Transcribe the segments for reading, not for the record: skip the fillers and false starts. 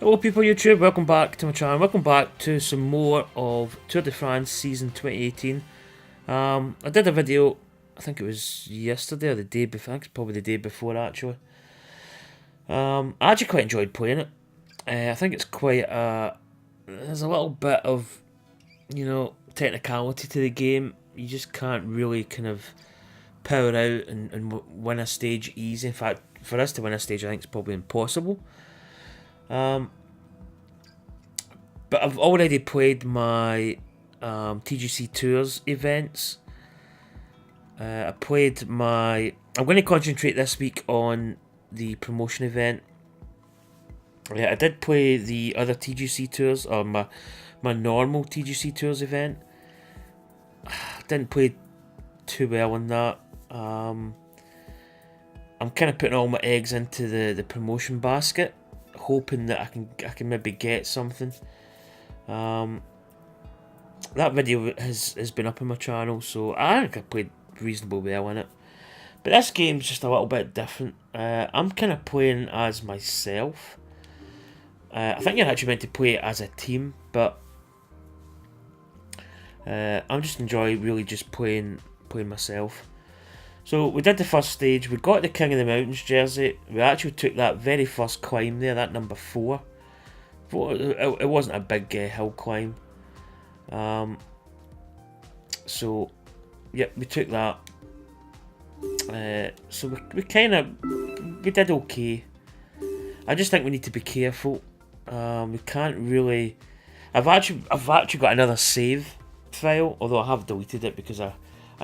Hello people YouTube, welcome back to my channel, welcome back to some more of Tour de France season 2018. I did a video, I think it was yesterday or the day before, I think it's probably the day before actually. I actually quite enjoyed playing it. I think it's quite there's a little bit of, technicality to the game. You just can't really kind of power out and win a stage easy. In fact, for us to win a stage I think it's probably impossible. But I've already played my TGC Tours events. I played my... I'm going to concentrate this week on the promotion event. Yeah, I did play the other TGC Tours, or my normal TGC Tours event. Didn't play too well on that. I'm kind of putting all my eggs into the promotion basket, hoping that I can maybe get something. That video has been up on my channel, so I think I played reasonably well in it. But this game's just a little bit different. I'm kind of playing as myself. I think you're actually meant to play it as a team, but I'm just really just playing myself. So we did the first stage. We got the King of the Mountains jersey. We actually took that very first climb there, that number 4. It wasn't a big hill climb. So, yeah, we took that. So we did okay. I just think we need to be careful. We can't really. I've actually got another save file, although I have deleted it because I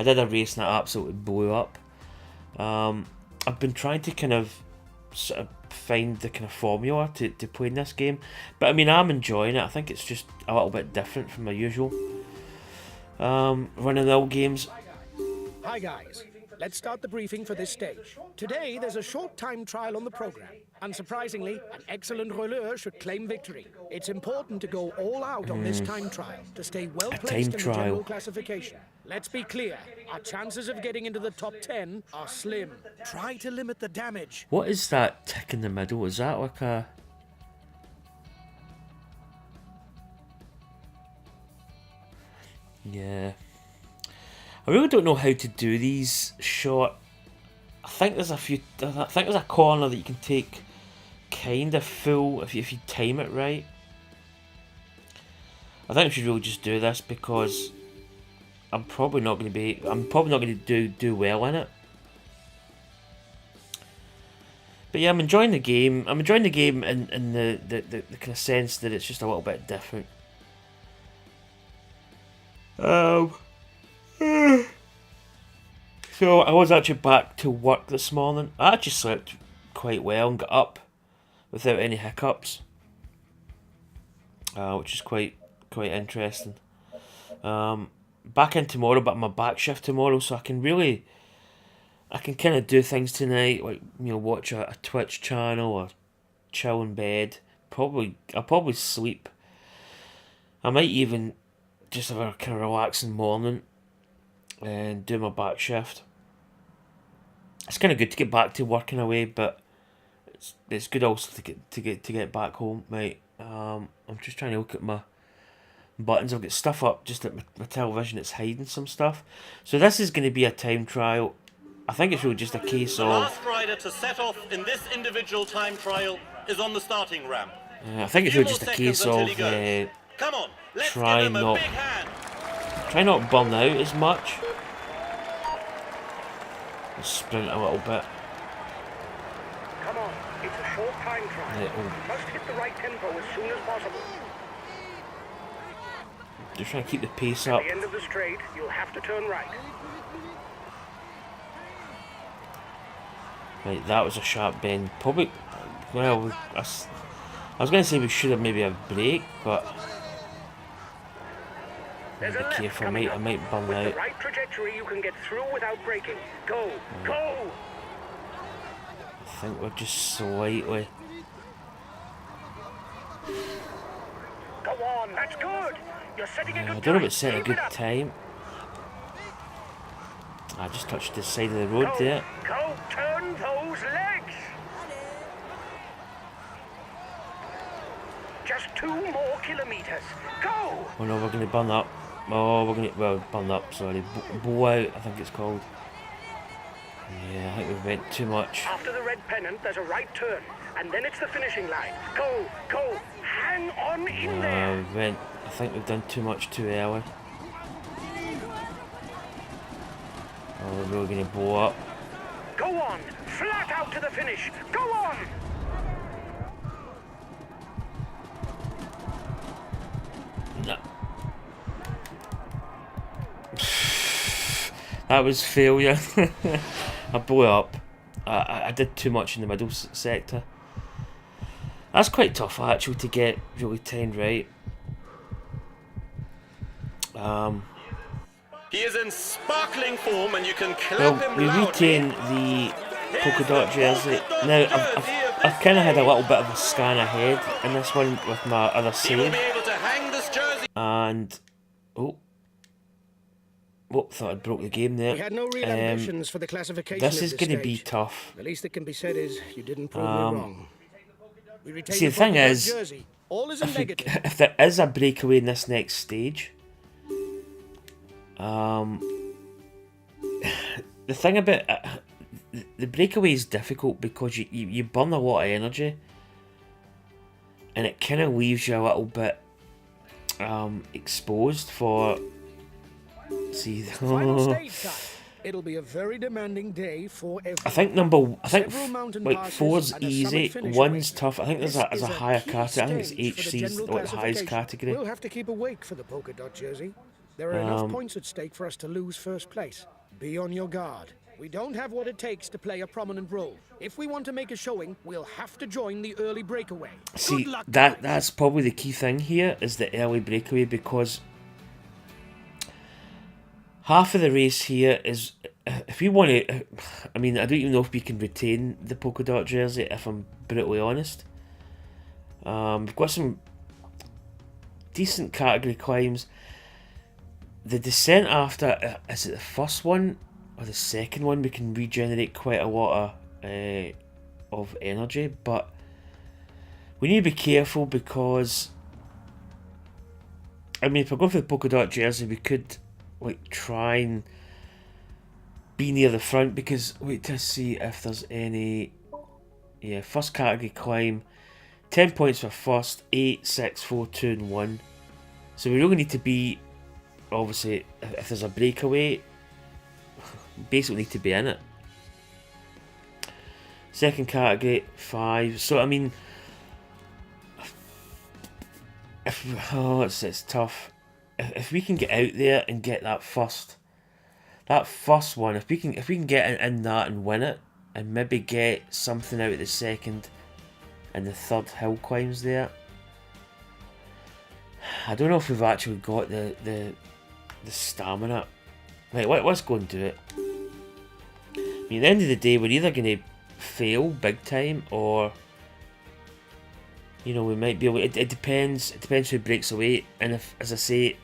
did a race and it absolutely blew up. I've been trying to kind of sort of find the kind of formula to play in this game, but I mean I'm enjoying it. I think it's just a little bit different from my usual run-of-the-mill games. Hi guys, let's start the briefing for this stage. Today there's a short time trial on the program. Unsurprisingly, an excellent rouleur should claim victory. It's important to go all out on this time trial to stay well placed in the general classification. Let's be clear, our chances of getting into the top 10 are slim. Try to limit the damage. What is that tick in the middle? Is that like a... Yeah. I really don't know how to do these short... I think there's a corner that you can take kind of full if you time it right. I think I should really just do this because I'm probably not going to do well in it. But yeah, I'm enjoying the game. I'm enjoying the game in the kind of sense that it's just a little bit different. So I was actually back to work this morning. I actually slept quite well and got up without any hiccups, which is quite interesting. Back in tomorrow, but I'm a back shift tomorrow, so I can kind of do things tonight, like watch a Twitch channel or chill in bed. I'll probably sleep. I might even just have a kind of relaxing morning and do my back shift. It's kind of good to get back to working away, but it's good also to get back home, mate. I'm just trying to look at my buttons. I've got stuff up just at my television. It's hiding some stuff. So this is going to be a time trial. I think it's really just a case of... The last rider to set off in this individual time trial is on the starting ramp. I think it's really just a case of Come on, let's give him a big hand. Try not burn out as much. Sprint a little bit. Come on, it's a short time trial. You must hit the right tempo as soon as possible. Just trying to keep the pace up. At the end of the straight, you'll have to turn right. Right, that was a sharp bend. Probably, well, I was going to say we should have maybe a brake, but be careful. I might burn out. With the right trajectory, you can get through without braking. Go, go! I think we're just slightly. Go on, that's good. You're setting a good I don't know if it's set a good time. I just touched the side of the road there. Go, turn those legs. Just 2 more kilometers. Go! Oh no, we're going to burn up. Oh, we're going to, well, burn up, sorry. Bow out, I think it's called. Yeah, I think we've went too much. After the red pennant, there's a right turn, and then it's the finishing line. Go, go, hang on in there. I think we've done too much too early. Oh, we're really going to blow up. Go on, flat out to the finish. Go on. No. That was failure. I blew up. I did too much in the middle sector. That's quite tough actually to get really timed right. He is in sparkling form, and you can clap Well, him we loudly. retain the polka dot jersey. Now, I've kind of had a little bit of a scan ahead in this one with my other He will save. be able to hang this jersey. And, oh, thought I'd broke the game there. We had no real ambitions for the classification. This at is going to be stage. tough. The least that can be said is you didn't prove me wrong. We retain See, the thing polka dot is, jersey. All is in negative. if there is a breakaway in this next stage, the thing about the breakaway is difficult because you burn a lot of energy, and it kind of leaves you a little bit exposed for. See, Final stage time. It'll be a very demanding day for everyone. I think Several mountain like passes 4's and a easy, summit finish 1's await. tough. I think there's This a is higher key category. I think it's stage for the HC's general like the highest classification. category. We'll have to keep awake for the polka dot jersey. There are enough points at stake for us to lose first place. Be on your guard. We don't have what it takes to play a prominent role. If we want to make a showing, we'll have to join the early breakaway. See, Good luck, guys. that's probably the key thing here is the early breakaway, because half of the race here is, if we want to, I mean, I don't even know if we can retain the polka dot jersey, if I'm brutally honest. We've got some decent category climbs. The descent after, is it the first one or the second one? We can regenerate quite a lot of energy, but we need to be careful because, I mean, if we're going for the polka dot jersey, we could like try and be near the front, because wait to see if there's any. Yeah, first category climb, 10 points for first, 8, 6, 4, 2 and 1. So we really need to be, obviously, if there's a breakaway, basically need to be in it. Second category, 5. So I mean, it's tough. If we can get out there and get that first one, if we can get in that and win it, and maybe get something out of the second and the third hill climbs there. I don't know if we've actually got the stamina. Right, let's go and do it. I mean, at the end of the day, we're either going to fail big time, or you know, we might be able. It depends. It depends who breaks away, and if, as I say,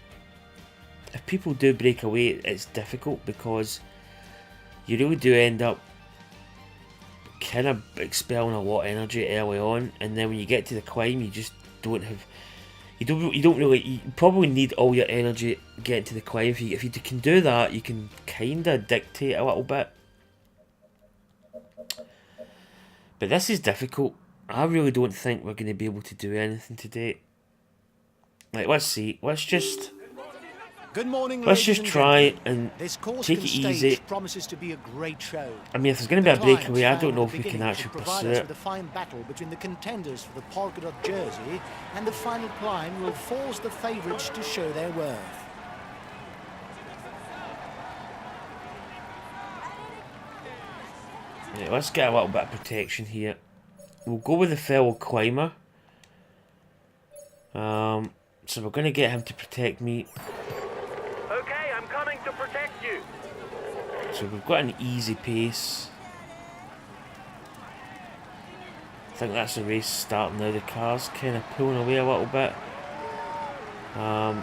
if people do break away, it's difficult because you really do end up kind of expelling a lot of energy early on, and then when you get to the climb, you just don't have. You don't really. You probably need all your energy getting to the climb. If you can do that, you can kind of dictate a little bit. But this is difficult. I really don't think we're going to be able to do anything today. Like, let's see. Let's just try and take it easy. Promises to be a great show. I mean, if there's going to be a breakaway, I don't know if we can actually pursue it. With a fine battle between the contenders for the polka dot jersey, and the final climb will force the favourites to show their worth. Yeah, let's get a little bit of protection here. We'll go with the fellow climber. So we're going to get him to protect me. Okay, I'm coming to protect you. So we've got an easy pace. I think that's the race starting now. The car's kind of pulling away a little bit. I'm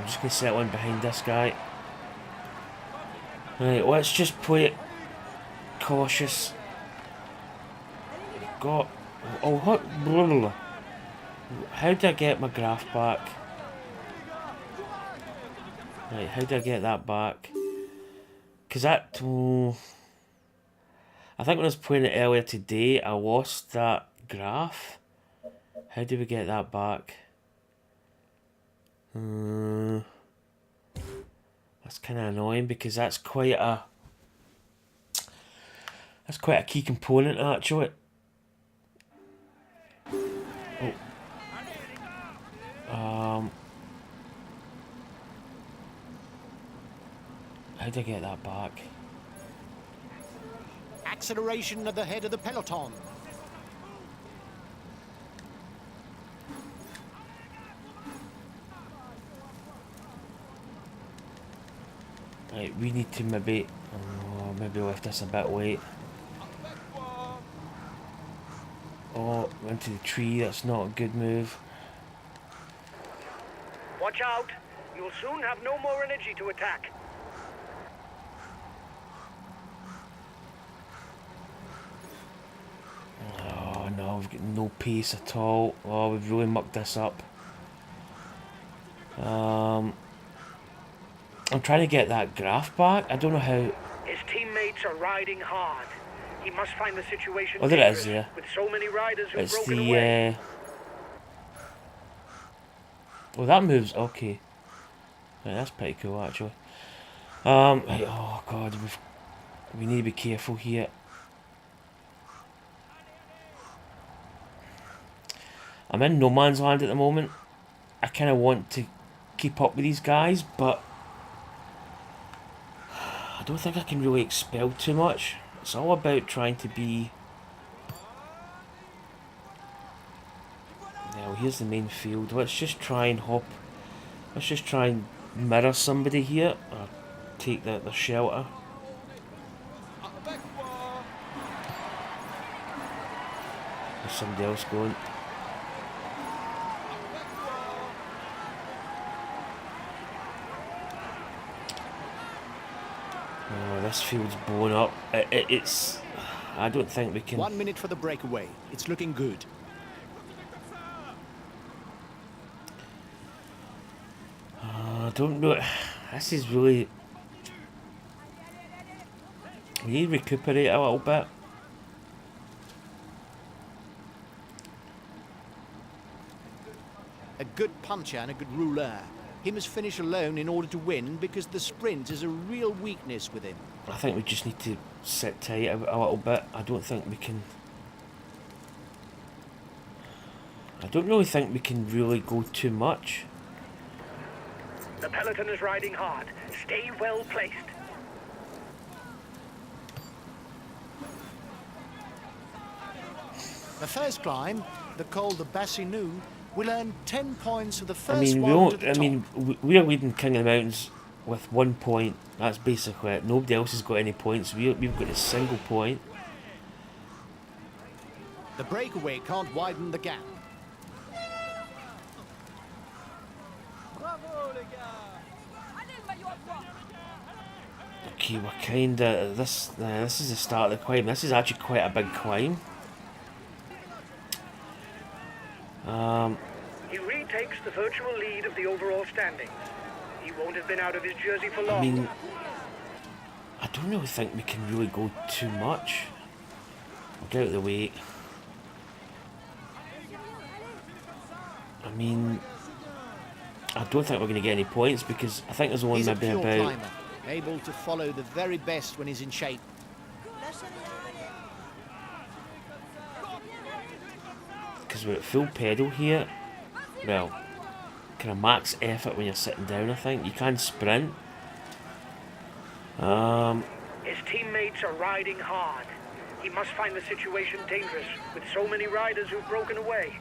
just going to settle in behind this guy. Right, let's just play it cautious. Got... Oh, what? Blah, blah, blah. How do I get my graph back? Right, how do I get that back? Because that... Oh, I think when I was playing it earlier today, I lost that graph. How do we get that back? That's kind of annoying because that's quite a key component actually. Oh. How do I get that back? Acceleration at the head of the peloton. Right, we need to maybe lift this a bit late. Oh, into the tree, that's not a good move. Watch out. You'll soon have no more energy to attack. Oh no, we've got no pace at all. Oh, we've really mucked this up. I'm trying to get that graph back. I don't know how. His teammates are riding hard. He must find the situation Oh, there it is, yeah. with so many riders who've It's broken away. Oh, that moves. Okay. Right, that's pretty cool, actually. Right, oh god, we need to be careful here. I'm in no man's land at the moment. I kind of want to keep up with these guys, but I don't think I can really expel too much. It's all about trying to be... Now, here's the main field. Let's just try and hop... Let's just try and mirror somebody here, or take the shelter. There's somebody else going. Oh, this field's blown up. It's... I don't think we can... 1 minute for the breakaway. It's looking good. I don't know. This is really... We need to recuperate a little bit. A good puncher and a good rouleur. He must finish alone in order to win because the sprint is a real weakness with him. I think we just need to sit tight a little bit. I don't think we can... I don't really think we can really go too much. The peloton is riding hard. Stay well placed. The first climb, the Col de Bassinou, will earn 10 points for the I first mean, one to the top. we're leading King of the Mountains with 1 point. That's basically it. Nobody else has got any points. We've got a single point. The breakaway can't widen the gap. Okay, we're kinda... This is the start of the climb. This is actually quite a big climb. He retakes the virtual lead of the overall standings. He won't have been out of his jersey for long. I mean, I don't really think we can really go too much. I'll get out of the way. I mean, I don't think we're going to get any points because I think there's only He's a maybe pure about... climber, able to follow the very best when he's in shape. Because we're at full pedal here. Well, kind of max effort when you're sitting down, I think. You can sprint. His teammates are riding hard. He must find the situation dangerous with so many riders who've broken away.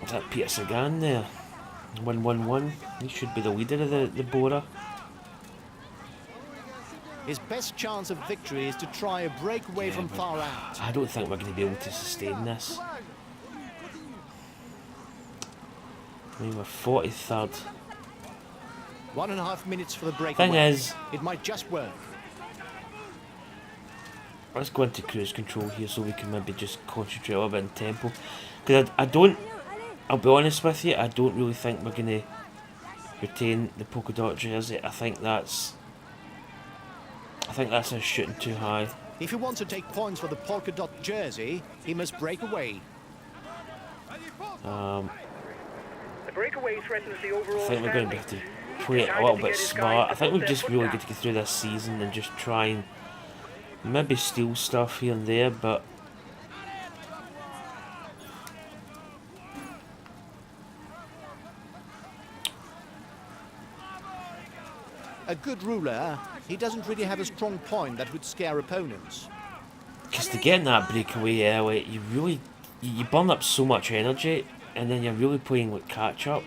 Is that Peter Sagan there? 1-1-1. He should be the leader of the Bora. His best chance of victory is to try a breakaway from far out. I don't think we're going to be able to sustain this. I mean, we're 43rd. 1.5 minutes for the breakaway. Thing is, it might just work. let's go into cruise control here so we can maybe just concentrate a little bit on tempo. Because I don't, I'll be honest with you, I don't really think we're going to retain the polka dot jersey. I think that's us shooting too high. If he wants to take points for the polka dot jersey, he must break away. The breakaway threatens the overall I think we're going to have to play it a little bit smart. I think we've just really got to get through this season and just try and maybe steal stuff here and there, but A good ruler, he doesn't really have a strong point that would scare opponents. because to get in that breakaway early, you burn up so much energy, and then you're really playing with catch up.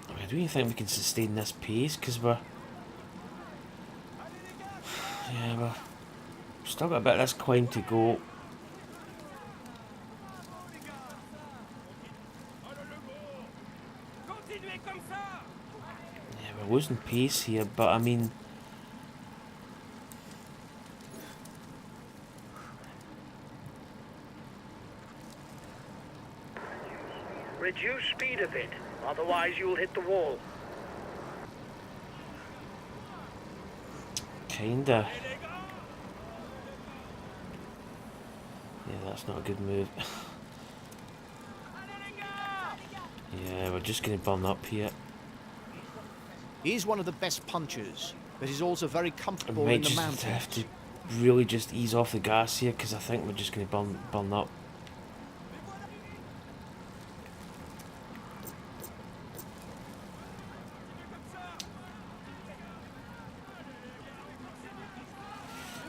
I don't even think we can sustain this pace because we're still got a bit of this climb to go. Yeah, we're losing pace here, but I mean, Reduce speed a bit, otherwise you'll hit the wall. kinda. Yeah, that's not a good move. Yeah, we're just gonna burn up here. He's one of the best punchers, but he's also very I comfortable might in the just mountains. have to really just ease off the gas here because I think we're just gonna burn up.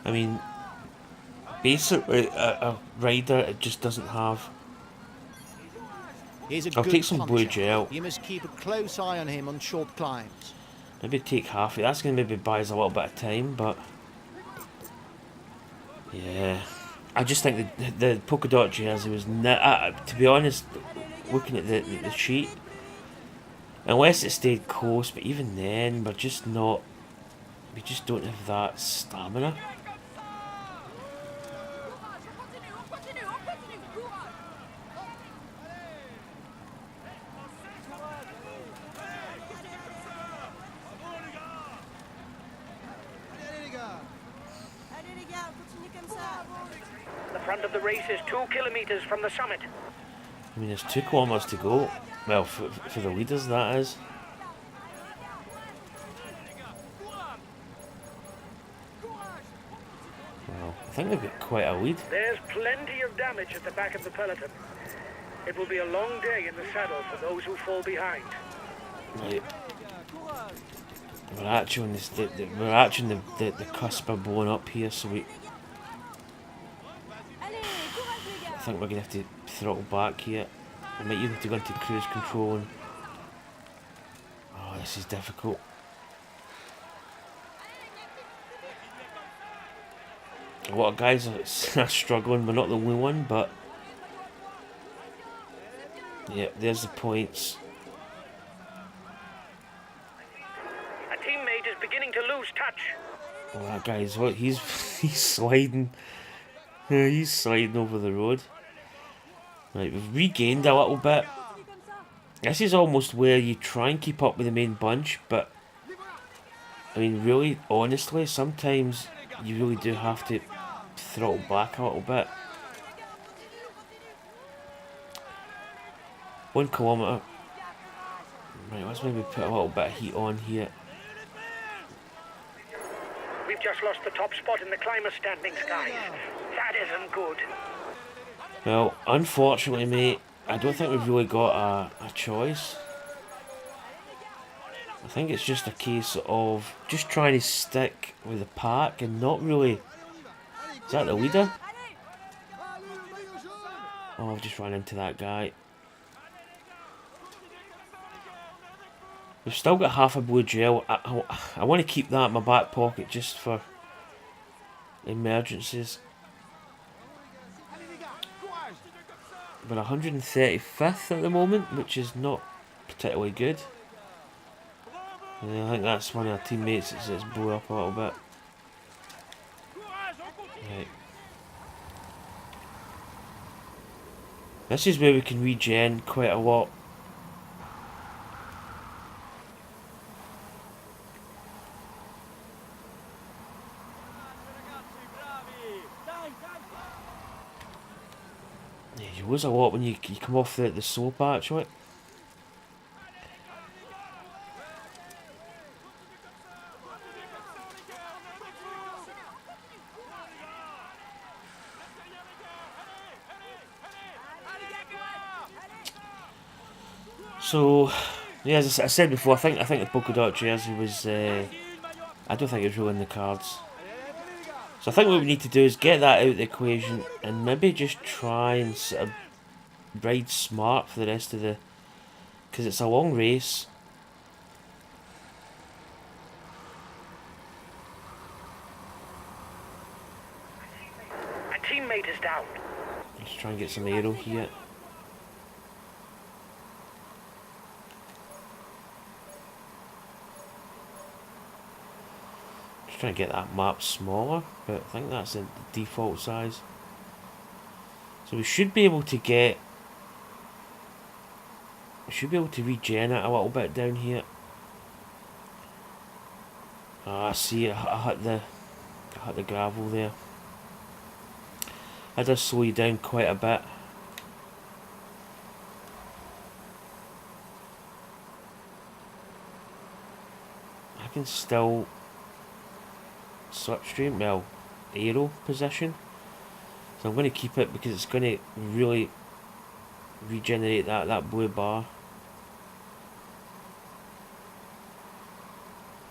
I mean, basically, a rider, it just doesn't have. He's a I'll good take some blue puncher. gel. You must keep a close eye on him on short climbs. Maybe take half of it. That's going to maybe buy us a little bit of time, but yeah. I just think the polka dot jersey was to be honest, looking at the sheet, unless it stayed close, but even then, we just don't have that stamina. The front of the race is 2 kilometers from the summit. I mean, there's 2 kilometers to go. Well, for the leaders, that is. Well, I think they've got quite a lead. There's plenty of damage at the back of the peloton. It will be a long day in the saddle for those who fall behind. Right. We're actually on the cusp of blowing up here, so I think we're gonna have to throttle back here. We might even have to go into cruise control and oh, this is difficult. A lot of guys are struggling. We're not the only one, but yeah, there's the points. A teammate is beginning to lose touch. Oh, that guy's what? He's sliding. Yeah, he's sliding over the road. Right, we've regained a little bit. This is almost where you try and keep up with the main bunch, but I mean, really, honestly, sometimes you really do have to throttle back a little bit. 1 kilometre. Right, let's maybe put a little bit of heat on here. We've just lost the top spot in the climber standings, guys. That isn't good. Well, unfortunately, mate, I don't think we've really got a choice. I think it's just a case of just trying to stick with the pack and not really... Is that the leader? Oh, I've just run into that guy. We've still got half a blue gel. I want to keep that in my back pocket just for emergencies. We're 135th at the moment, which is not particularly good. I think that's one of our teammates that's blew up a little bit. Right. This is where we can regen quite a lot. Yeah, you lose a lot when you come off the slope actually. So, yeah, as I said before, I think the polka dot jersey was. I don't think it was really in the cards. So I think what we need to do is get that out of the equation and maybe just try and sort of ride smart for the rest of the. Because it's a long race. A teammate is down. Let's try and get some aero here. Just trying to get that map smaller, but I think that's the default size. So we should be able to get. We should be able to regen it a little bit down here. Ah, I see. I hit the gravel there. That does slow you down quite a bit. I can still slipstream, well, aero position. So I'm going to keep it because it's going to really regenerate that blue bar.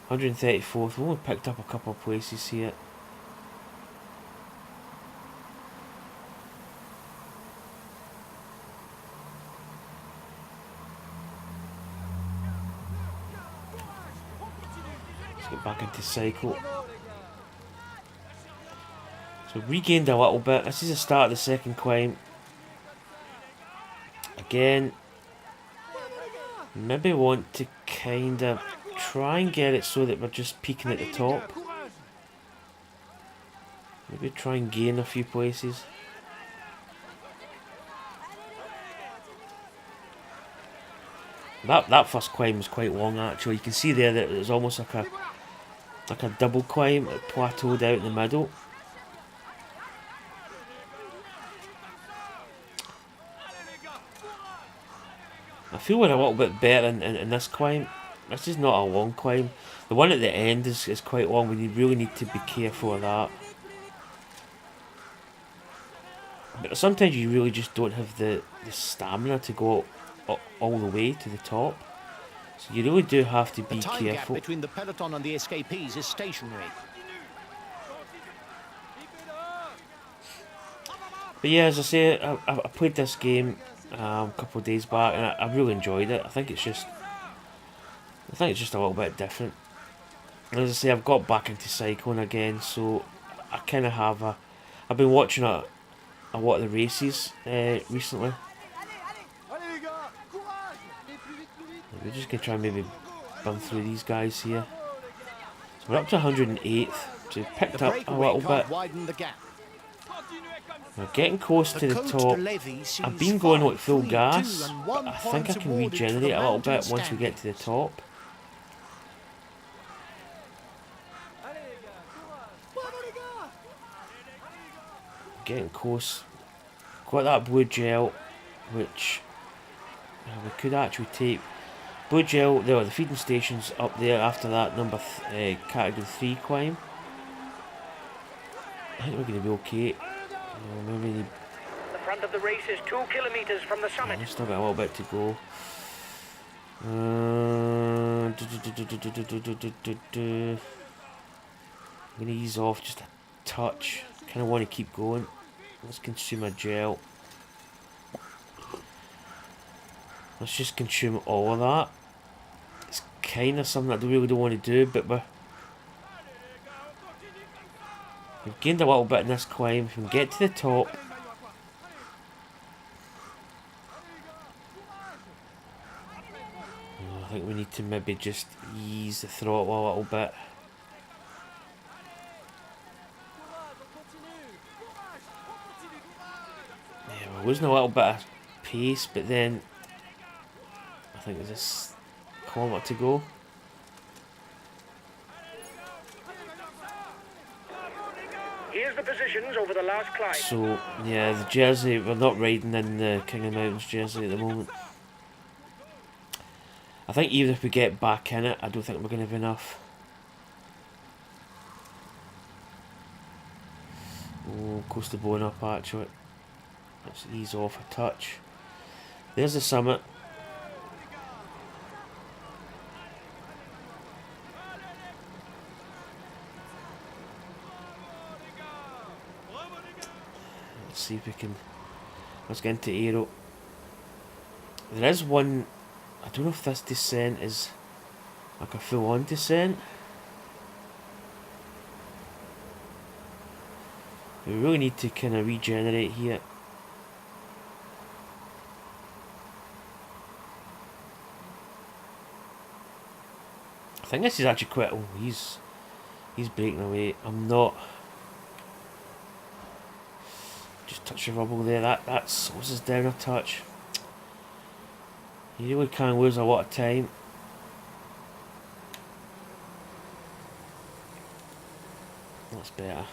134th. We've only picked up a couple of places here. Let's get back into cycle. So regained a little bit. This is the start of the second climb. Again, maybe want to kind of try and get it so that we're just peaking at the top. Maybe try and gain a few places. That first climb was quite long actually. You can see there that it was almost like a double climb. It plateaued out in the middle. I feel we're a little bit better in this climb. This is not a long climb. The one at the end is quite long. We really need to be careful of that. But sometimes you really just don't have the stamina to go all the way to the top. So you really do have to be The time careful. gap between the peloton and the escapees is stationary. But yeah, as I say, I played this game a couple of days back and I really enjoyed it. I think it's just a little bit different. And as I say, I've got back into cycling again, so I kind of have I've been watching a lot of the races recently. We're just going to try and maybe run through these guys here. So we're up to 108th, so we've picked The up a breakaway little can't bit. widen the gap. We're getting close to the Côte top. de Levy sees I've been going like 5, full 3, gas, 2 and but 1 I think I point can awarded to the regenerate a little mountain bit once we get to the standings. top. Getting close. Got that blue gel, which we could actually take. Blue gel, there are the feeding stations up there after that category 3 climb. I think we're going to be okay. Maybe The front of the race is 2 kilometers from the summit. we've still got a little bit to go. I'm going to ease off just a touch. Kind of want to keep going. Let's consume a gel. Let's just consume all of that. It's kind of something I really don't want to do, but we're We've gained a little bit in this climb. If we can get to the top. I think we need to maybe just ease the throttle a little bit. Yeah, we're losing a little bit of pace, but then I think there's this kilometre to go. Here's the positions over the last climb. So, yeah, the jersey, we're not riding in the King of Mountains jersey at the moment. I think even if we get back in it, I don't think we're going to have enough. Oh, close to blowing up actually. Let's ease off a touch. There's the summit. Let's see if we can. Let's get into aero. There is one. I don't know if this descent is like a full on descent. We really need to kind of regenerate here. I think this is actually quite. Oh, he's breaking away. I'm not. Just touch the rubble there. That slows us down a touch. You really can lose a lot of time. That's better.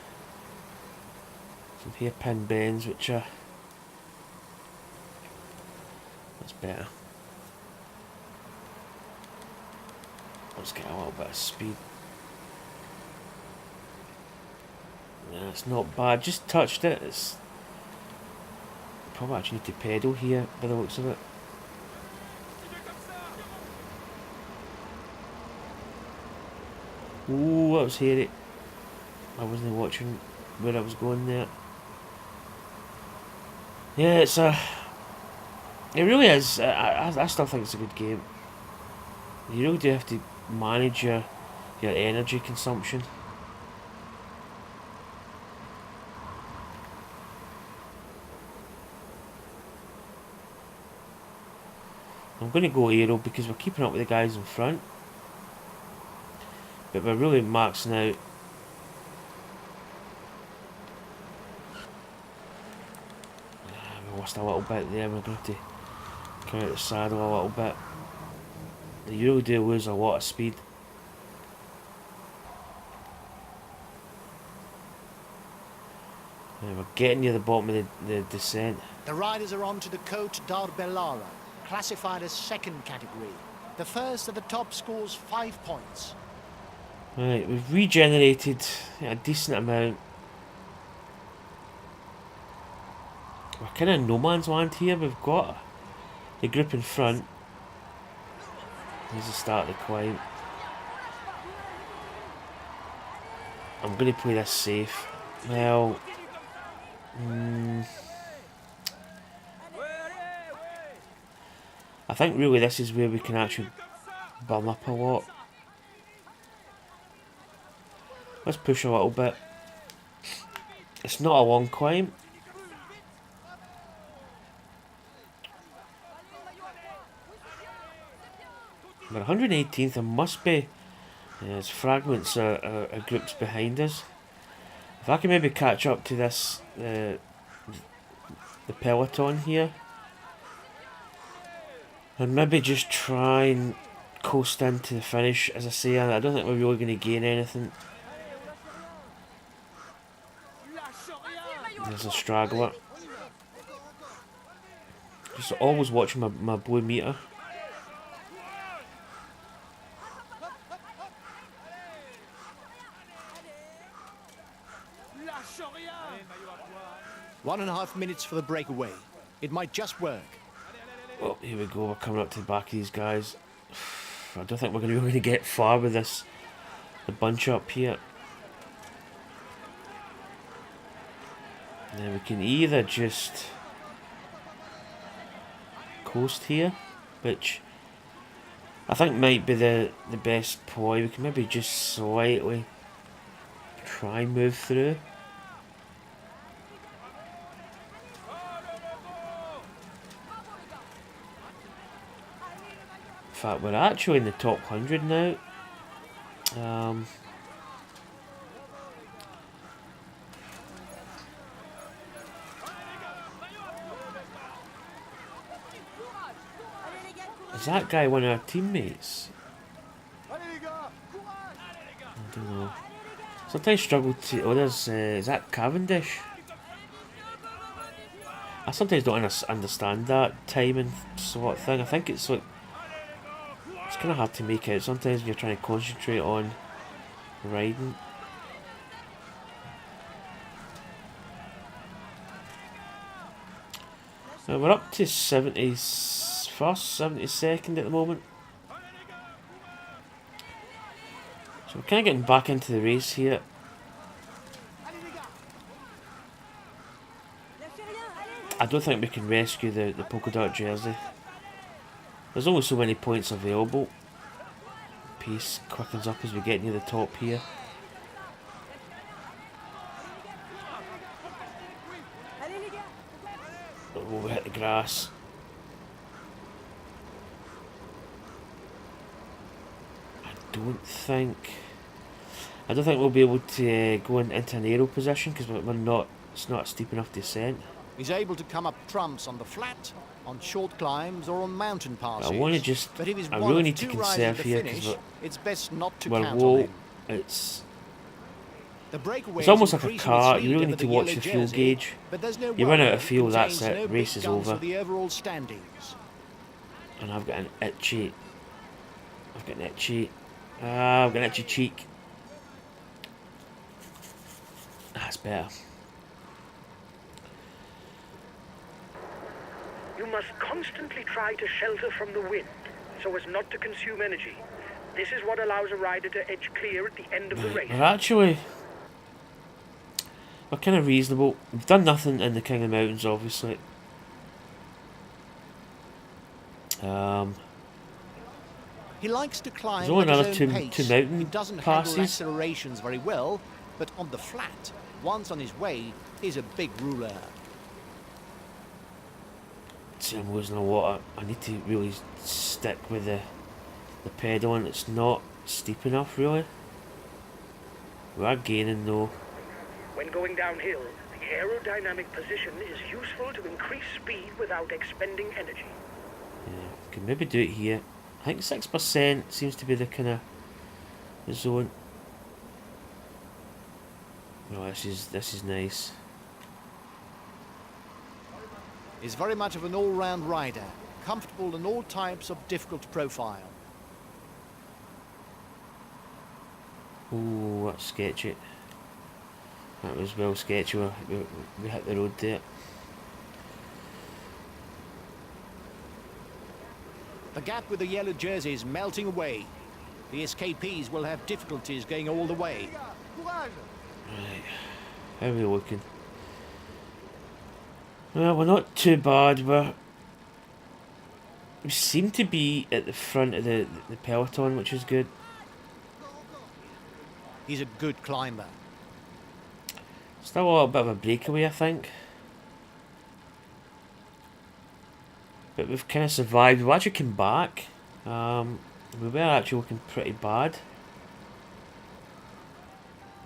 Some hairpin bends, which are. That's better. Let's get a little bit of speed. Yeah, it's not bad. Just touched it. It's probably actually need to pedal here by the looks of it. Ooh, that was hairy. I wasn't watching where I was going there. Yeah, it's a. It really is. I still think it's a good game. You really do have to manage your energy consumption. I'm going to go aero because we're keeping up with the guys in front. But we're really maxing out. We lost a little bit there. We're going to have to come out the saddle a little bit. You really do lose a lot of speed. And we're getting near the bottom of the descent. The riders are on to the Côte d'Arbellara, classified as second category. The first at the top scores 5 points. Right, we've regenerated a decent amount. We're kind of no man's land here. We've got the group in front. Here's the start of the climb. I'm going to play this safe. Well, I think really this is where we can actually bum up a lot. Let's push a little bit. It's not a long climb. We're 118th. There must be there's fragments or groups behind us. If I can maybe catch up to this the peloton here, and maybe just try and coast into the finish. As I say, I don't think we're really going to gain anything. There's a straggler. Just always watching my blue meter. One and a half minutes for the breakaway. It might just work. Well, here we go. We're coming up to the back of these guys. I don't think we're going to be able to get far with this. The bunch up here. And then we can either just coast here, which I think might be the best ploy. We can maybe just slightly try and move through. fact, we're actually in the top 100 now. Is that guy one of our teammates? I don't know. Sometimes struggle to. Oh, there's. Is that Cavendish? I sometimes don't understand that timing sort of thing. I think it's like. It's kind of hard to make out sometimes when you're trying to concentrate on riding. We're up to 71st, 72nd at the moment. So we're kind of getting back into the race here. I don't think we can rescue the polka dot jersey. There's only so many points available. Pace quickens up as we get near the top here. Oh, we hit the grass. I don't think we'll be able to go into an aero position because we're not. It's not a steep enough descent. He's able to come up trumps on the flat, on short climbs, or on mountain passes. I want to just. But if he's I one really of need to two conserve riders here finish, because it's best not to we're count low. on him. It's The almost like a increasing car. speed You really under need to the watch yellow the fuel jersey, gauge. but there's no You run out worry, of fuel, that's contains it. no Race big is guns over. for the overall standings. And I've got an itchy. I've got an itchy cheek. That's better. You must constantly try to shelter from the wind, so as not to consume energy. This is what allows a rider to edge clear at the end of the race. We're kind of reasonable. We've done nothing in the King of the Mountains, obviously. He likes to climb There's only at another his own two pace. mountain He doesn't handle passes. accelerations very well, but on the flat, once on his way, is a big ruler. See, I'm losing a lot. I need to really stick with the pedal, and it's not steep enough, really. We are gaining though. When going downhill, the aerodynamic position is useful to increase speed without expending energy. Yeah, can maybe do it here. I think 6% seems to be the kind of the zone. Oh, this is nice. He's very much of an all-round rider, comfortable in all types of difficult profile. Oh, that's sketchy. That was well sketchy. We hit the road there. The gap with the yellow jersey is melting away. The escapees will have difficulties going all the way. Right. How are we looking? Well, we're not too bad. We seem to be at the front of the peloton, which is good. He's a good climber. Still a little bit of a breakaway, I think. But we've kind of survived. We actually came back. We were actually looking pretty bad.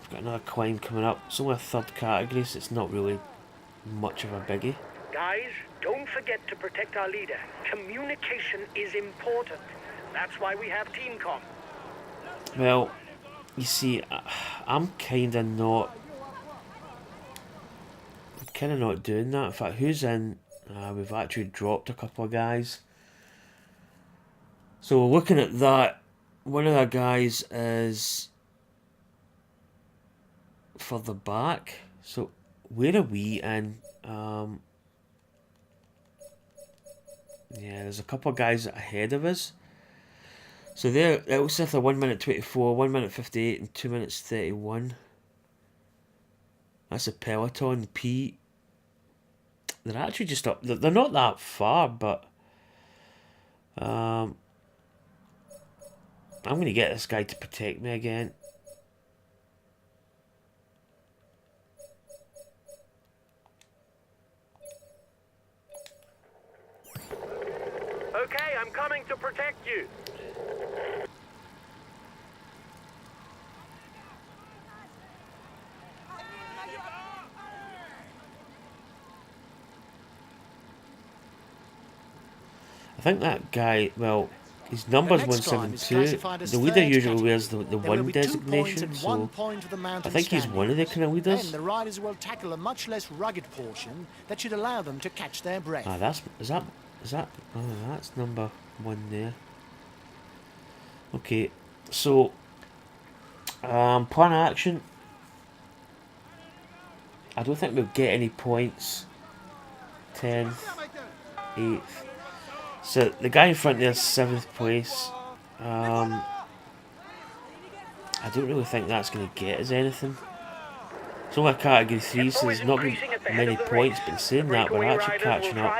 We've got another climb coming up. It's only a third category, so it's not really much of a biggie. Guys, don't forget to protect our leader. Communication is important. That's why we have team comm. Well, you see, I'm kind of not doing that. In fact, who's in? We've actually dropped a couple of guys. So looking at that, one of the guys is further back. So where are we in? Yeah, there's a couple of guys ahead of us. So there, Elsith are 1 minute 24, 1 minute 58, and 2 minutes 31. That's a peloton P. They're actually just up. They're not that far, but I'm going to get this guy to protect me again. Okay, I'm coming to protect you. think that guy, well, his number's The next climb is 172. classified as The leader third usually category. wears the There will one be 2 points designation, and so 1 point for the mountain I think he's one of the kind of leaders. Then the riders will tackle a much less rugged portion that should allow them to catch their breath. Ah, oh, that's number 1 there. Okay, so plan of action. I don't think we'll get any points. 10th, 8th. So the guy in front there is 7th place. I don't really think that's going to get us anything. It's only a category 3, so there's not going to be many points, but in saying that, we're actually catching up.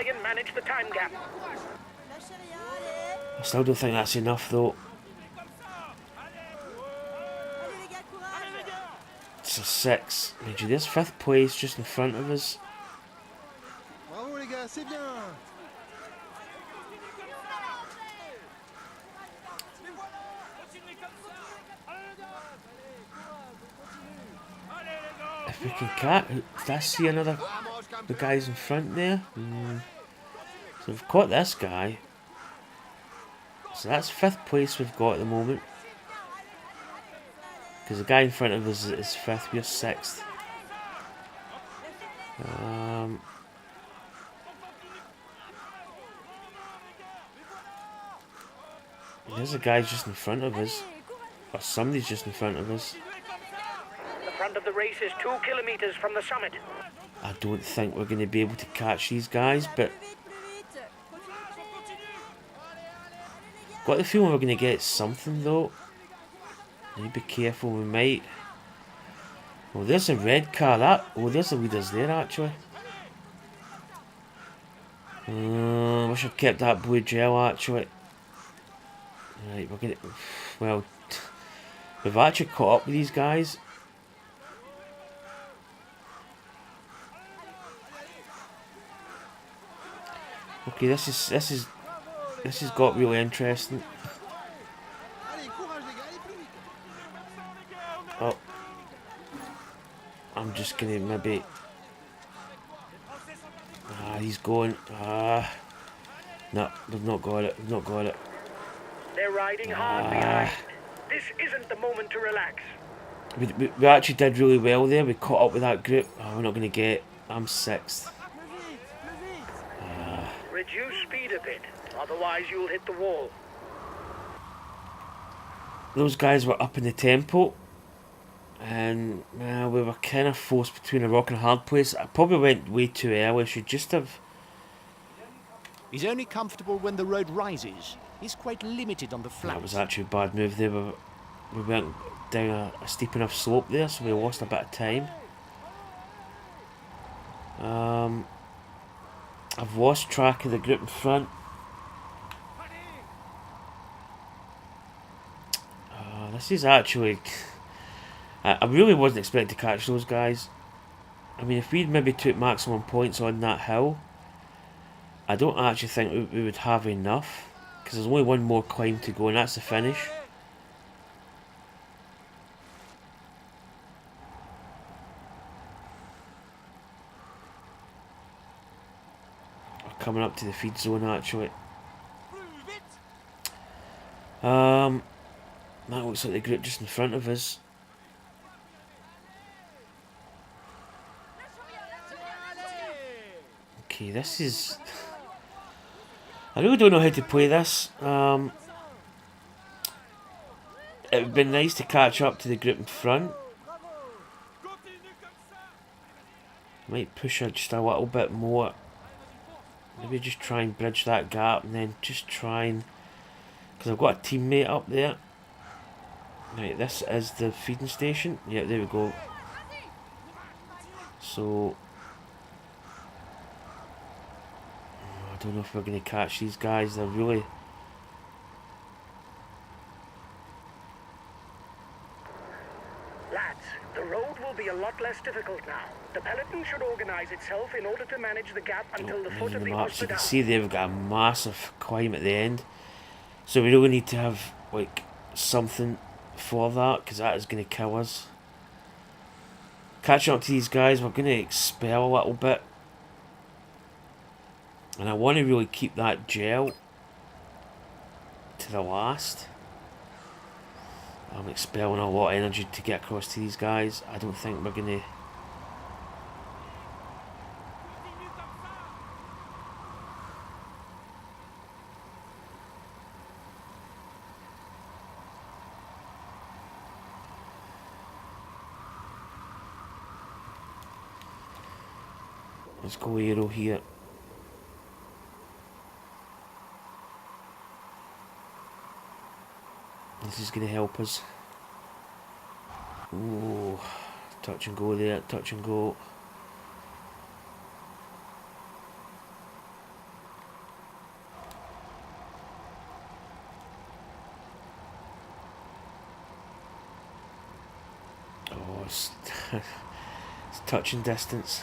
I still don't think that's enough though. It's a 6. Mind you, there's 5th place just in front of us. Bravo les gars, c'est bien. If we can catch, did I see the guys in front there? So we've caught this guy. So that's 5th place we've got at the moment. Because the guy in front of us is 5th, we're 6th. There's a guy just in front of us. Or somebody's just in front of us. The front of the race is 2 kilometers from the summit. I don't think we're going to be able to catch these guys, but got the feeling we're going to get something though. Need to be careful, we might. Oh, there's a red car. There's the leaders there actually. Wish I'd kept that blue gel actually. Right, we're gonna. Well, we've actually caught up with these guys. Okay, this has got really interesting. Allez, courage les gars, allez plus vite. Oh, I'm just gonna maybe. He's going. No, they've not got it. They've not got it. They're riding hard behind. This isn't the moment to relax. We actually did really well there. We caught up with that group. Oh, we're not gonna get. I'm 6th. Reduce speed a bit, otherwise you'll hit the wall. Those guys were up in the tempo, and we were kind of forced between a rock and a hard place. I probably went way too early. Should just have. He's only comfortable when the road rises. He's quite limited on the flats. That was actually a bad move there. We went down a steep enough slope there, so we lost a bit of time. I've lost track of the group in front. This is actually. I really wasn't expecting to catch those guys. I mean, if we'd maybe took maximum points on that hill, I don't actually think we would have enough. Because there's only one more climb to go, and that's the finish. We're coming up to the feed zone actually. That looks like the group just in front of us. Okay, this is. I really don't know how to play this. It would be nice to catch up to the group in front. Might push her just a little bit more. Maybe just try and bridge that gap and then just try and. Because I've got a teammate up there. Right, this is the feeding station. Yeah, there we go. So. I don't know if we're going to catch these guys. They're really. Lads, the road will be a lot less difficult now. The peloton should organize itself in order to manage the gap until the foot of the So you hospital. can see there we've got a massive climb at the end. So we really need to have like something for that, because that is going to kill us. Catching up to these guys, we're going to expel a little bit. And I want to really keep that gel. to the last. I'm expelling a lot of energy to get across to these guys. I don't think we're going to... Let's go aero here. This is going to help us. Ooh, touch and go there, touch and go. Oh, it's, it's touching distance.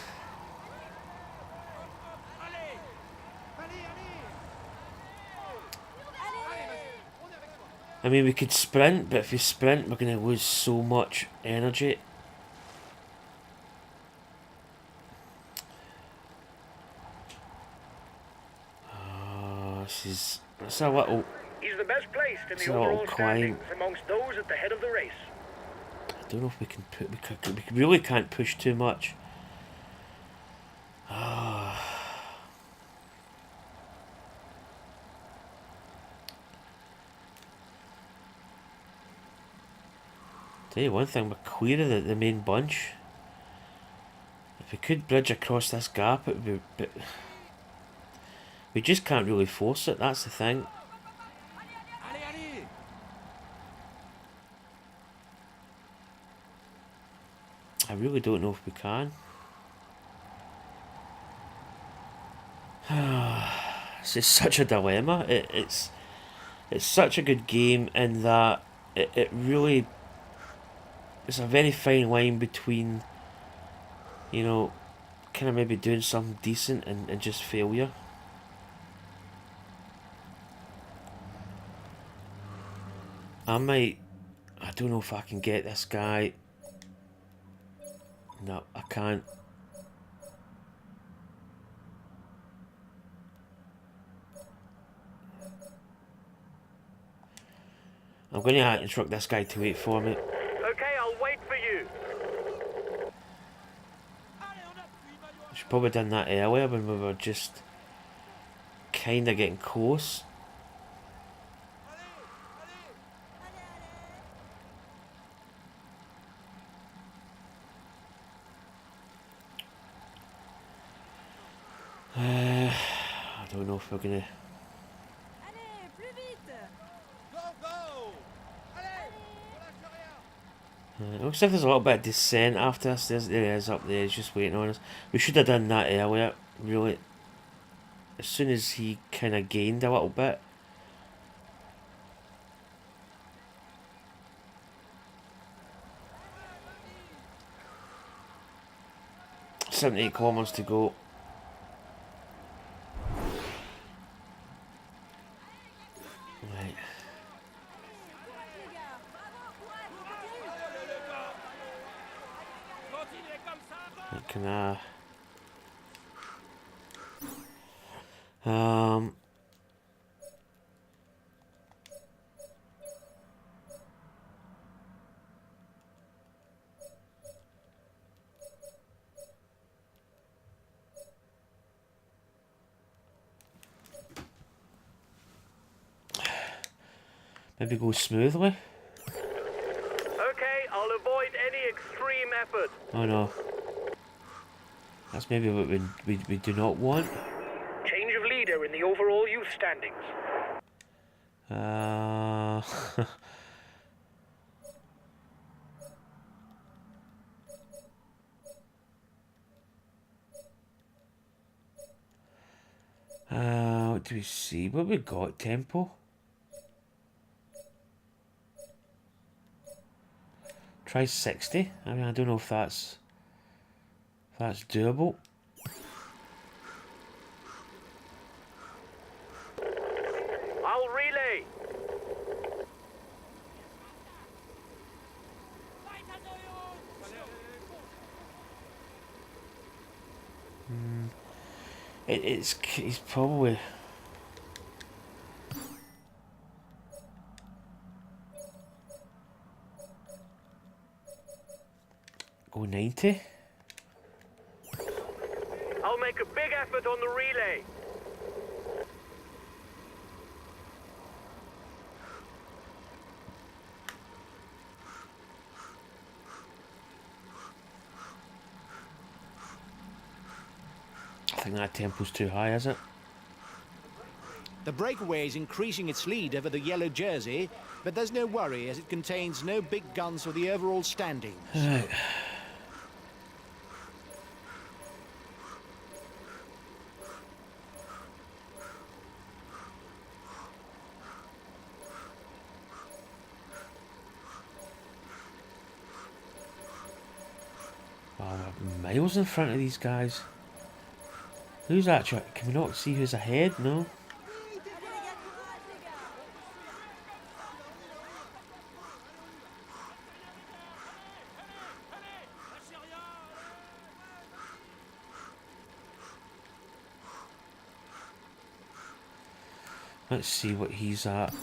I mean, we could sprint, but if we sprint, we're going to lose so much energy. It's a little... He's the best placed in It's the a little overall climb. standings amongst those at the head of the race. I don't know if we can put... We really can't push too much. Tell you one thing, we're clear of the main bunch. If we could bridge across this gap, it would be... But we just can't really force it, that's the thing. I really don't know if we can. It's such a dilemma. It's such a good game in that it really... It's a very fine line between, you know, kind of maybe doing something decent and just failure. I don't know if I can get this guy. No, I can't. I'm going to instruct this guy to wait for me. Okay, I'll wait for you. I should probably done that earlier when we were just kind of getting close. I don't know if we're gonna... It looks like there's a little bit of descent after us. There he is up there, he's just waiting on us. We should have done that earlier, really. As soon as he kind of gained a little bit. .78 kilometers to go. Right. Can maybe go smoothly? Okay, I'll avoid any extreme effort. Oh no. That's maybe what we do not want. Change of leader in the overall youth standings. What do we see? What we got? Tempo? Try 60. I mean, I don't know if that's doable. I'll relay. He's probably... Go 90. I'll make a big effort on the relay. I think that tempo's too high, is it? The breakaway is increasing its lead over the yellow jersey, but there's no worry as it contains no big guns for the overall standings. Wow, we're miles in front of these guys. Who's actually... Can we not see who's ahead? No? Let's see what he's at.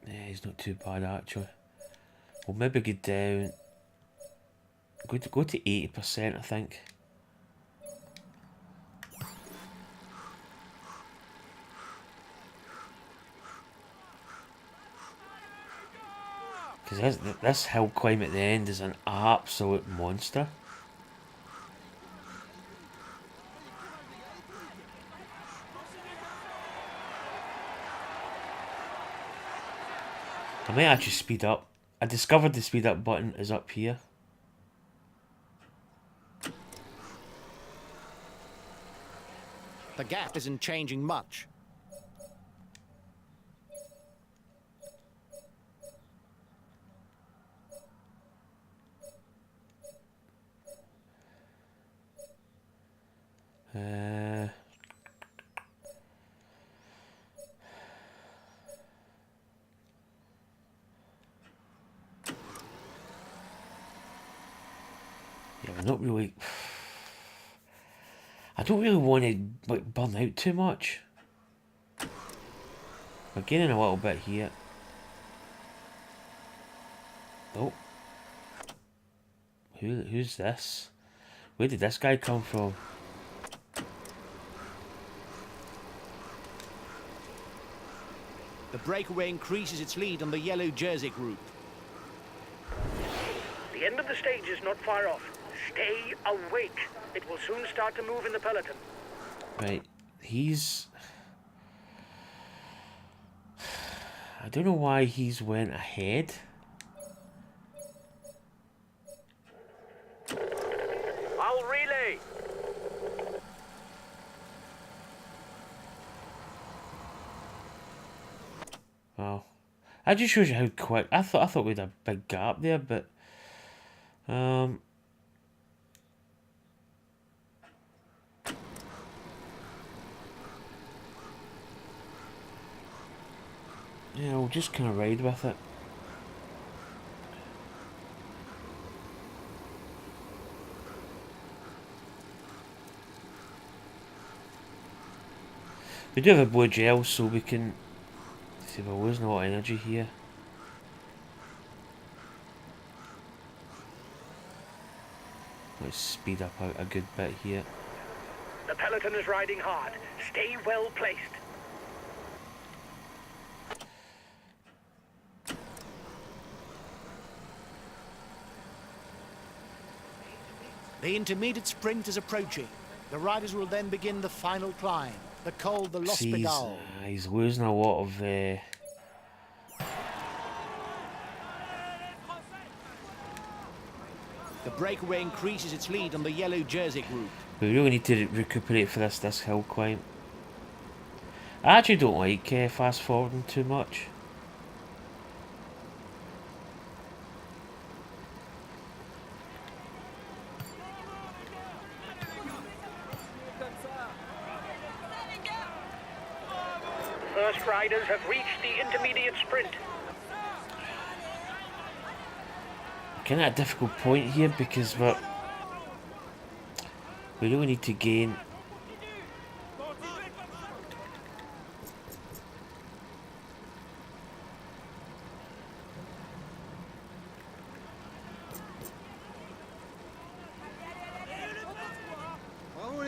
Yeah, he's not too bad actually. We'll maybe go down. Go to 80%, I think. Because this hill climb at the end is an absolute monster. I might actually speed up. I discovered the speed up button is up here. The gap isn't changing much. Yeah, we're not really... I don't really want to like burn out too much. We're gaining a little bit here. Oh. Who's this? Where did this guy come from? The breakaway increases its lead on the yellow jersey group. The end of the stage is not far off. Stay awake. It will soon start to move in the peloton. Right, he's... I don't know why he's went ahead. I'll relay. Wow. That just shows you how quick... I thought we had a big gap there, but... yeah, we'll just kind of ride with it. We do have a blue gel, so we can see if we're losing a lot of energy here. Let's speed up a good bit here. The peloton is riding hard. Stay well placed. The intermediate sprint is approaching. The riders will then begin the final climb, the Col de l'Hospital. He's losing a lot of... The breakaway increases its lead on the yellow jersey group. We really need to recuperate for this hill climb. I actually don't like fast forwarding too much. First riders have reached the intermediate sprint. Kind of a difficult point here because we really need to gain.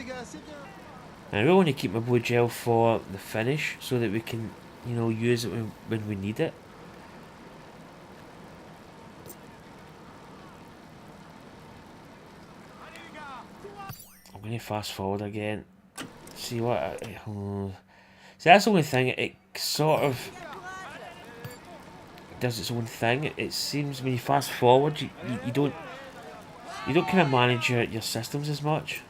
les gars, c'est bien. And I really want to keep my blue gel for the finish so that we can, you know, use it when we need it. I'm going to fast forward again. See what... See, that's the only thing. It sort of does its own thing. It seems when you fast forward, you don't kind of manage your systems as much.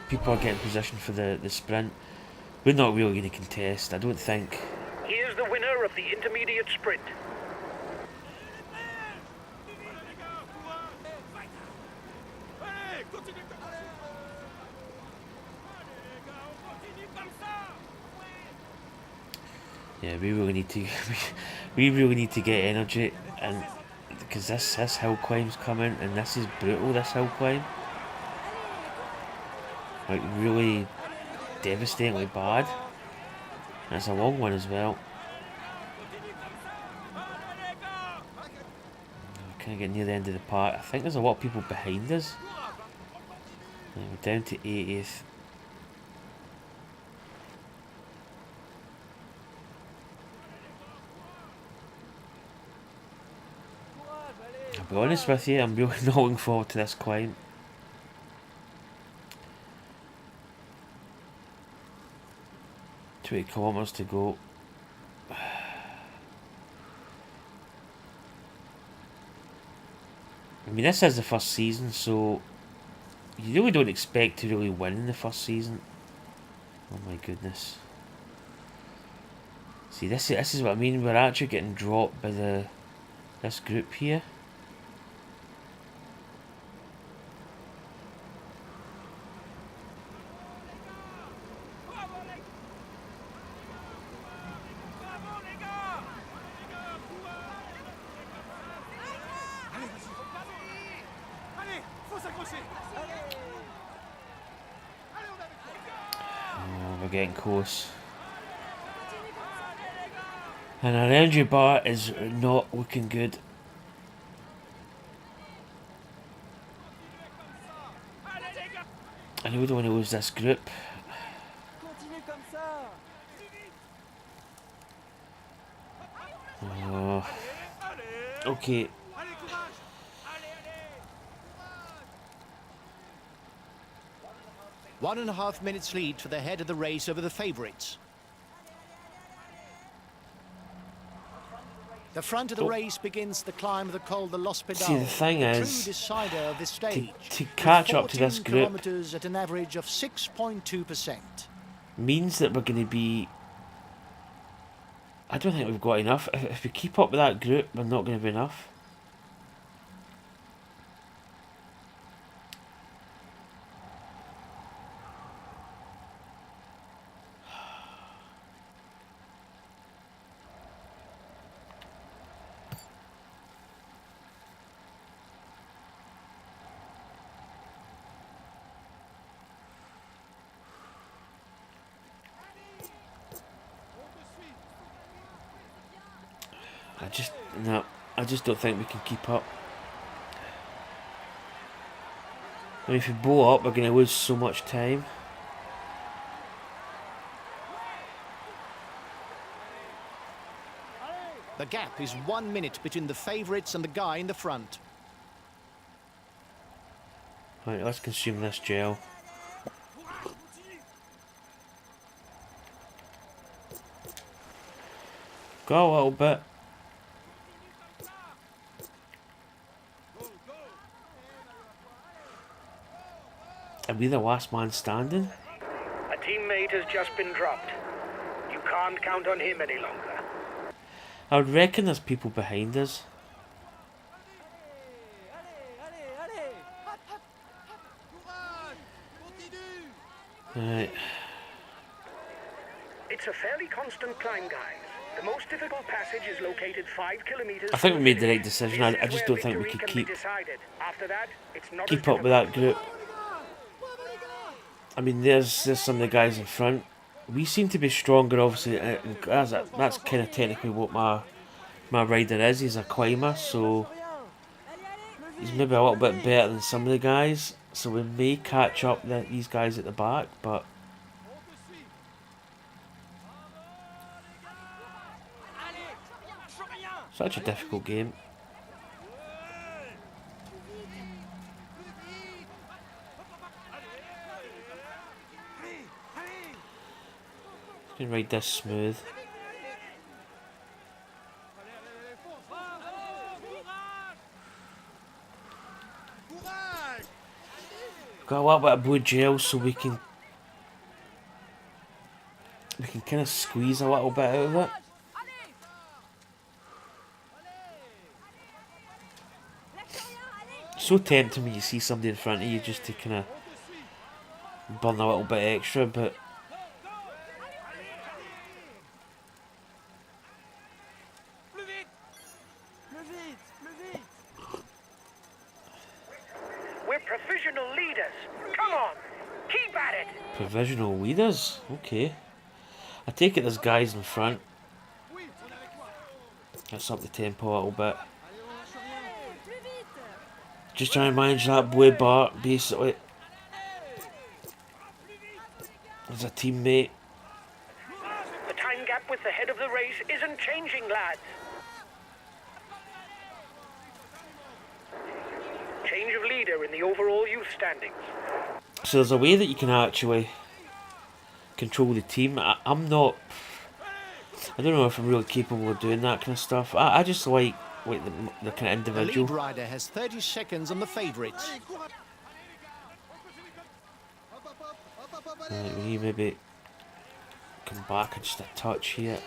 People are getting positioned for the sprint. We're not really going to contest, I don't think. Here's the winner of the intermediate sprint. Yeah, we really need to we really need to get energy, and because this hill climb's coming, and this is brutal, this hill climb. Like really devastatingly bad. And it's a long one as well. Kind of getting near the end of the part. I think there's a lot of people behind us. Yeah, we're down to 80th. I'll be honest with you, I'm really not looking forward to this climb. 20 kilometers to go. I mean, this is the first season, so you really don't expect to really win in the first season. Oh my goodness. See, this is what I mean. We're actually getting dropped by this group here. Oh, we're getting close. And our energy bar is not looking good. I really don't want to lose this group. Oh. Okay. One and a half minutes lead for the head of the race over the favourites. The front of the race begins the climb of the Col de l'Hospital. See, the thing is, true decider of this stage, to catch up to this group kilometers at an average of 6.2%. means that we're going to be... I don't think we've got enough. If we keep up with that group, we're not going to be enough. I just don't think we can keep up. I mean, if we blow up, we're going to lose so much time. The gap is 1 minute between the favourites and the guy in the front. Right, let's consume this gel. Go a little bit. Are we the last man standing? A teammate has just been dropped. You can't count on him any longer. I would reckon there's people behind us. Right. It's a fairly constant climb, guys. The most difficult passage is located 5 kilometers. I think we from made the right city. decision. This I is just where don't think we victory could can be keep decided. After that, it's not keep as up with that difficult. group. I mean, there's some of the guys in front. We seem to be stronger, obviously. That's kind of technically what my rider is. He's a climber, so he's maybe a little bit better than some of the guys. So we may catch up these guys at the back, but such a difficult game. You can ride this smooth. Got a little bit of blue gel so we can kind of squeeze a little bit out of it. So tempting when you see somebody in front of you just to kind of burn a little bit extra, but We're provisional leaders. Come on, keep at it. provisional leaders? Okay. I take it there's guys in front. Let's up the tempo a little bit. Just trying to manage that blue bar, basically. As a teammate. The time gap with the head of the race isn't changing, lads. Change of leader in the overall youth standings. So there's a way that you can actually control the team. I'm not... I don't know if I'm really capable of doing that kind of stuff. I just like the kind of The individual. lead rider has 30 seconds on the favourites. Allez, courage. Hop, hop, hop, hop, hop, allez. Right, we need maybe come back and just a touch here.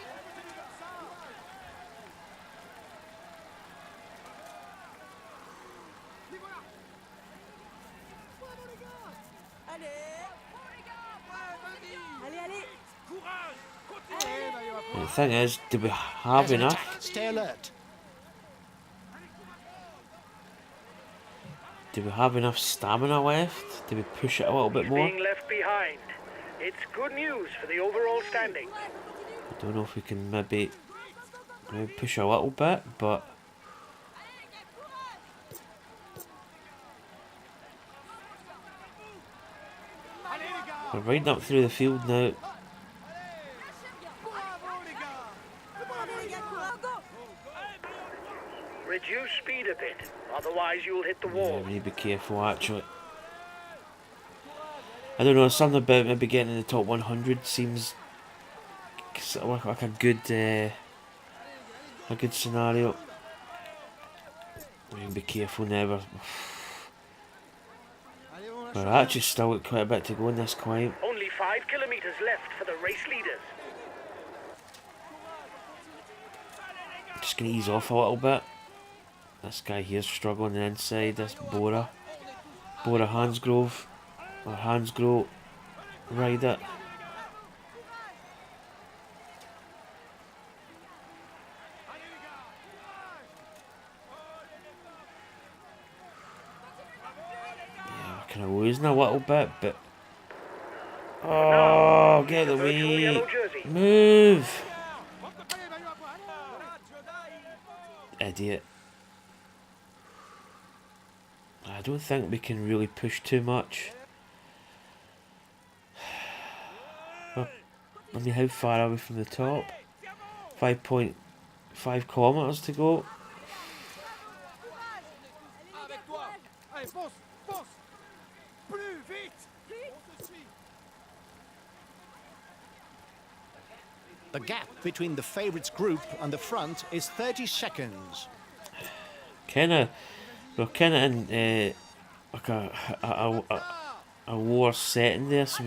And the thing is, do we have As an enough? attack, stay alert. Do we have enough stamina left? Do we push it a little bit more? Being left behind. It's good news for the overall standings. I don't know if we can maybe push a little bit, but we're riding up through the field now. Reduce speed a bit, otherwise you'll hit the Yeah, wall. we need to be careful actually. I don't know, something about maybe getting in the top 100 seems sort of like a good scenario. We need to be careful now. Allez, on lâche We're rien. actually still got quite a bit to go in this climb. Only 5 kilometers left for the race leaders. Just gonna ease off a little bit. This guy here's struggling on the inside. This Bora Hansgrove or Hansgrohe rider. Yeah, we're kind of losing a little bit, but oh, get the Virtual way, yellow jersey. move, idiot. I don't think we can really push too much. I mean, how far are we from the top? 5.5 kilometers to go. Avec toi. Allez, fonce, fonce. Plus vite. On te suit. The gap between the favourites group and the front is 30 seconds. We're kind of in like a lower setting there, so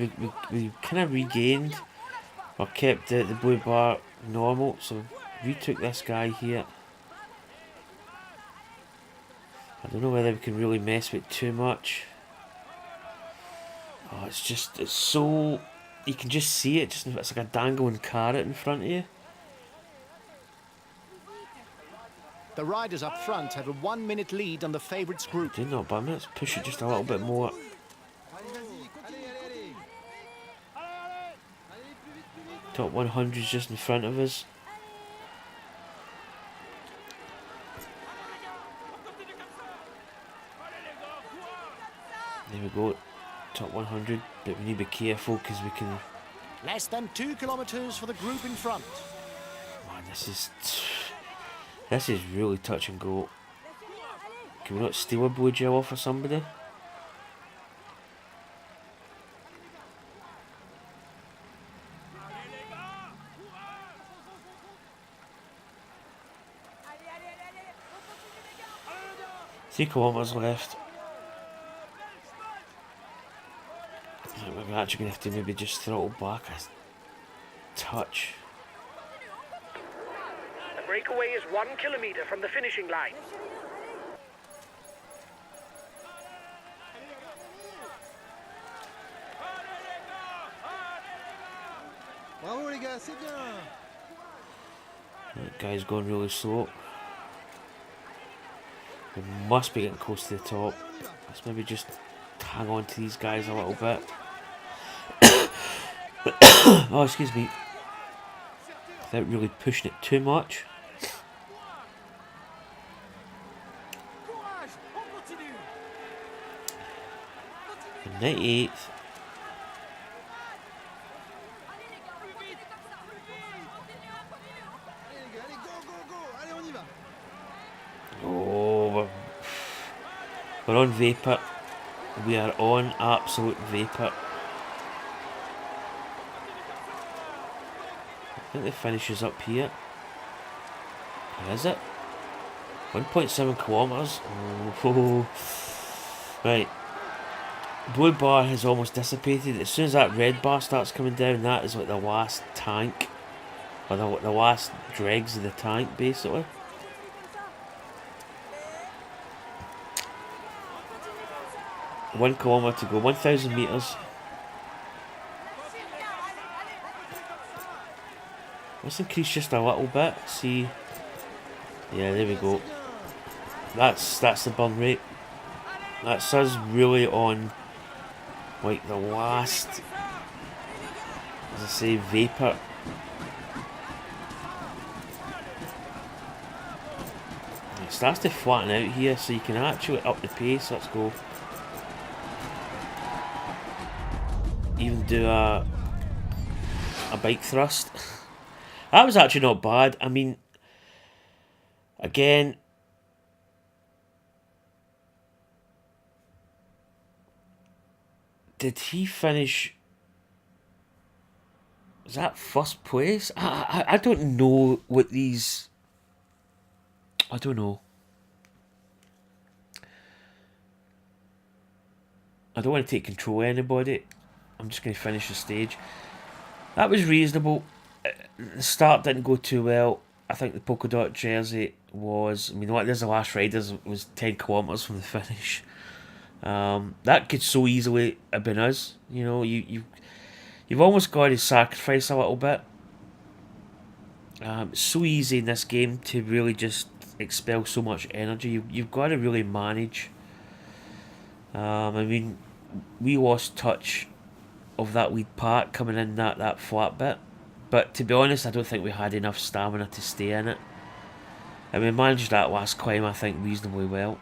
we kind of regained or kept the blue bar normal. So we took this guy here. I don't know whether we can really mess with it too much. Oh, it's so, you can just see it. Just it's like a dangling carrot in front of you. The riders up front have a 1-minute lead on the favourites group. Do not, but let's push it just a little bit more. Top 100 is just in front of us. There we go. Top 100, but we need to be careful because we can... Less than 2 kilometres for the group in front. Man, this is really touch and go. Can we not steal a blue gel off of somebody? Three kilometres left. We're actually going to have to maybe just throttle back a touch. The breakaway is 1 kilometre from the finishing line. Bravo les gars, c'est bien. That guy's going really slow. We must be getting close to the top. Let's maybe just hang on to these guys a little bit. Oh, excuse me. Without really pushing it too much. Courage, on continue. 98th. Allez les gars, allez, go, go, go. Allez, on y va. Oh, we're on vapour. We are on absolute vapour. I think the finish is up here. Is it? 1.7 kilometres. Oh. Right. Blue bar has almost dissipated. As soon as that red bar starts coming down, that is like the last tank. Or the last dregs of the tank, basically. One kilometre to go, 1,000 metres. Let's increase just a little bit. See, yeah, there we go. That's the burn rate. That's us really on like the last, as I say, vapour. It starts to flatten out here, so you can actually up the pace. Let's go. Even do a bike thrust. That was actually not bad. I mean, again, did he finish? Was that first place? I don't know what these. I don't know. I don't want to take control of anybody. I'm just going to finish the stage. That was reasonable. The start didn't go too well. I think the polka dot jersey was... I mean, what? There's the last riders was 10 kilometres from the finish. That could so easily have been us. You know, you've almost got to sacrifice a little bit. It's so easy in this game to really just expel so much energy. You've got to really manage. I mean, we lost touch of that lead part coming in that flat bit. But to be honest, I don't think we had enough stamina to stay in it. And we managed that last climb, I think, reasonably well.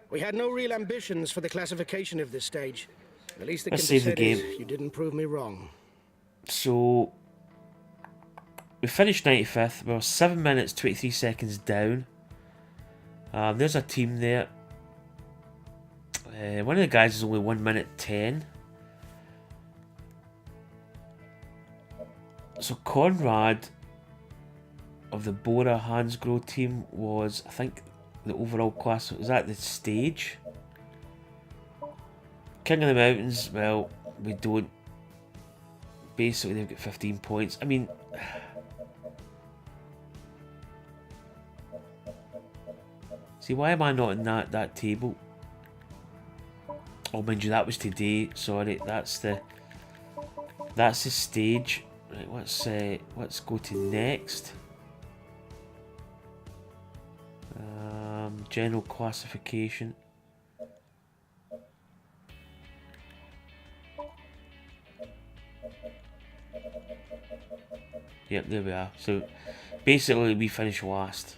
We had no real ambitions for the classification of this stage. The least that Let's can be save the said game. is you didn't prove me wrong. So, we finished 95th. We were 7 minutes, 23 seconds down. There's a team there. One of the guys is only 1 minute 10. So Conrad of the Bora Hansgrohe team was, I think, the overall class. Was that the stage? King of the Mountains, well, we don't. Basically, they've got 15 points. I mean, see, why am I not in that table? Oh, mind you, that was today. Sorry, that's the stage. Right, let's go to next. General classification. Yep, there we are. So basically we finished last.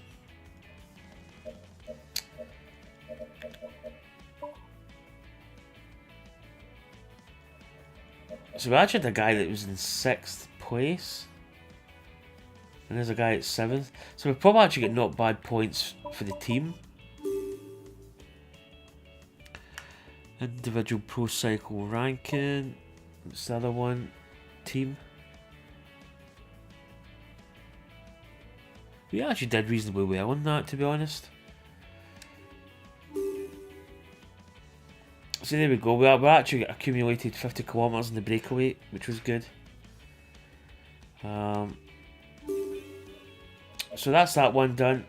So we actually had a guy that was in 6th place. And there's a guy at 7th. So we've probably actually got not bad points for the team. Individual pro cycle ranking. What's the other one? Team. We actually did reasonably well on that, to be honest. So there we go. We actually accumulated 50 kilometres in the breakaway, which was good. So that's that one done.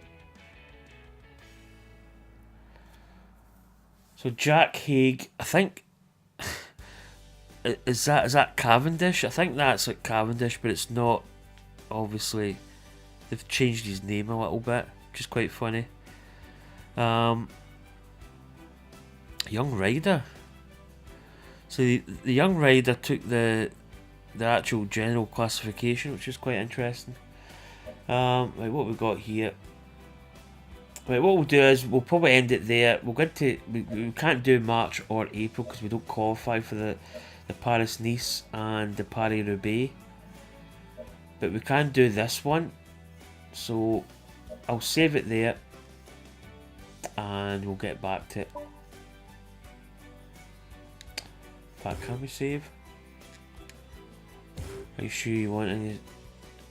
So Jack Haig, I think, is that Cavendish? I think that's like Cavendish, but it's not. Obviously, they've changed his name a little bit, which is quite funny. Young rider. So the young rider took the actual general classification, which is quite interesting. Right, what we got here? Right, what we'll do is we'll probably end it there. We'll get to we can't do March or April because we don't qualify for the Paris-Nice and the Paris-Roubaix, but we can do this one. So I'll save it there, and we'll get back to it. In fact, can we save? Are you sure you want any?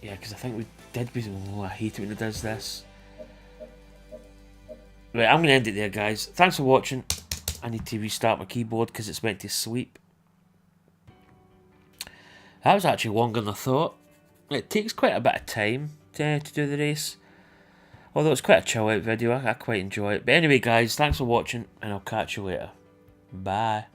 Yeah, because I think we did. Oh, I hate it when it does this. Right, I'm going to end it there, guys. Thanks for watching. I need to restart my keyboard because it's went to sleep. That was actually longer than I thought. It takes quite a bit of time to do the race. Although it's quite a chill out video, I quite enjoy it. But anyway, guys, thanks for watching, and I'll catch you later. Bye.